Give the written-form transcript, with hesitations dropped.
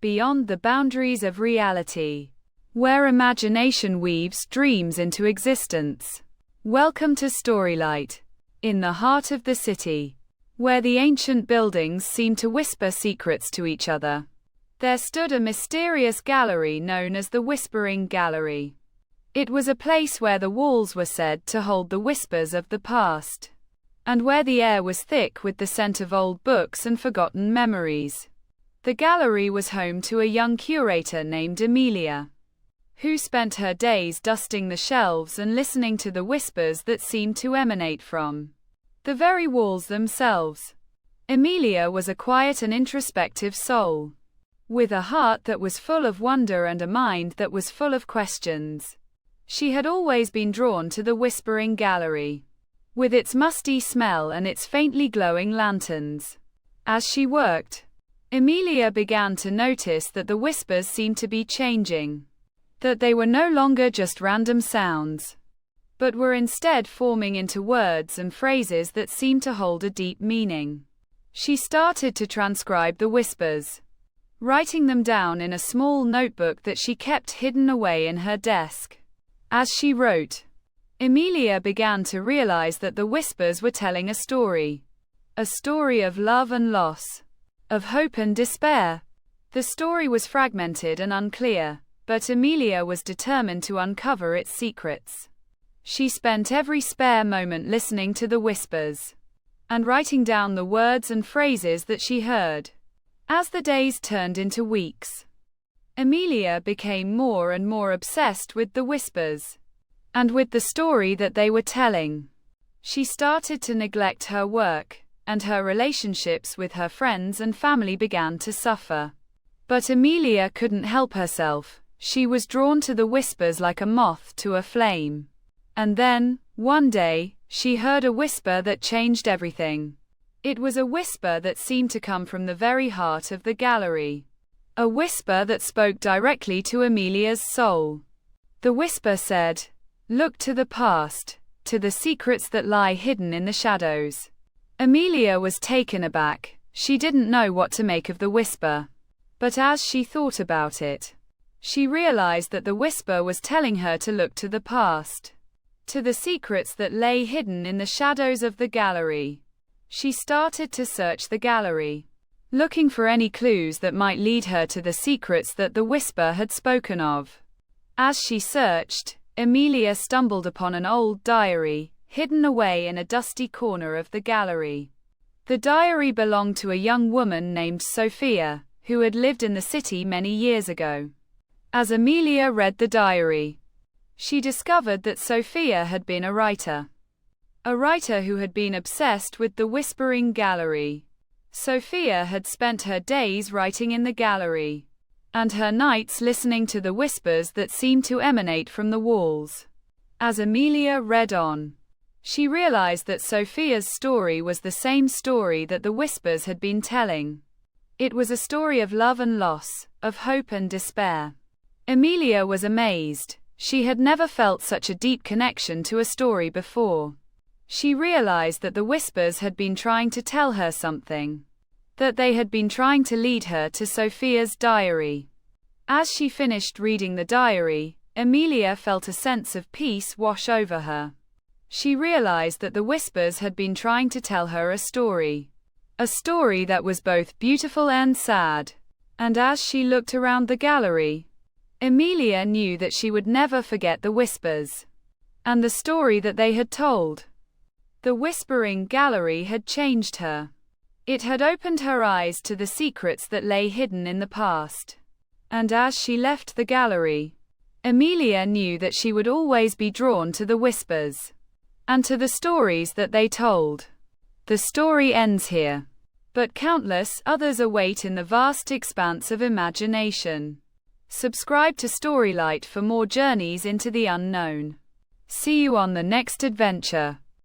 beyond the boundaries of reality, where imagination weaves dreams into existence. Welcome to Storylight, in the heart of the city, where the ancient buildings seem to whisper secrets to each other. There stood a mysterious gallery known as the Whispering Gallery. It was a place where the walls were said to hold the whispers of the past, and where the air was thick with the scent of old books and forgotten memories. The gallery was home to a young curator named Amelia, who spent her days dusting the shelves and listening to the whispers that seemed to emanate from the very walls themselves. Amelia was a quiet and introspective soul, with a heart that was full of wonder and a mind that was full of questions. She had always been drawn to the Whispering Gallery, with its musty smell and its faintly glowing lanterns. As she worked, Amelia began to notice that the whispers seemed to be changing, that they were no longer just random sounds, but were instead forming into words and phrases that seemed to hold a deep meaning. She started to transcribe the whispers, writing them down in a small notebook that she kept hidden away in her desk. As she wrote, Amelia began to realize that the whispers were telling a story of love and loss, of hope and despair. The story was fragmented and unclear, but Amelia was determined to uncover its secrets. She spent every spare moment listening to the whispers and writing down the words and phrases that she heard. As the days turned into weeks, Amelia became more and more obsessed with the whispers and with the story that they were telling. She started to neglect her work, and her relationships with her friends and family began to suffer. But Amelia couldn't help herself. She was drawn to the whispers like a moth to a flame. And then, one day, she heard a whisper that changed everything. It was a whisper that seemed to come from the very heart of the gallery. A whisper that spoke directly to Amelia's soul. The whisper said, "Look to the past, to the secrets that lie hidden in the shadows." Amelia was taken aback. She didn't know what to make of the whisper. But as she thought about it, she realized that the whisper was telling her to look to the past, to the secrets that lay hidden in the shadows of the gallery. She started to search the gallery, looking for any clues that might lead her to the secrets that the whisper had spoken of. As she searched, Amelia stumbled upon an old diary, hidden away in a dusty corner of the gallery. The diary belonged to a young woman named Sophia, who had lived in the city many years ago. As Amelia read the diary, she discovered that Sophia had been a writer who had been obsessed with the Whispering Gallery. Sophia had spent her days writing in the gallery, and her nights listening to the whispers that seemed to emanate from the walls. As Amelia read on, she realized that Sophia's story was the same story that the whispers had been telling. It was a story of love and loss, of hope and despair. Amelia was amazed. She had never felt such a deep connection to a story before. She realized that the whispers had been trying to tell her something, that they had been trying to lead her to Sophia's diary. As she finished reading the diary, Amelia felt a sense of peace wash over her. She realized that the whispers had been trying to tell her a story that was both beautiful and sad. And as she looked around the gallery, Amelia knew that she would never forget the whispers and the story that they had told. The Whispering Gallery had changed her. It had opened her eyes to the secrets that lay hidden in the past. And as she left the gallery, Amelia knew that she would always be drawn to the whispers and to the stories that they told. The story ends here, but countless others await in the vast expanse of imagination. Subscribe to Storylight for more journeys into the unknown. See you on the next adventure.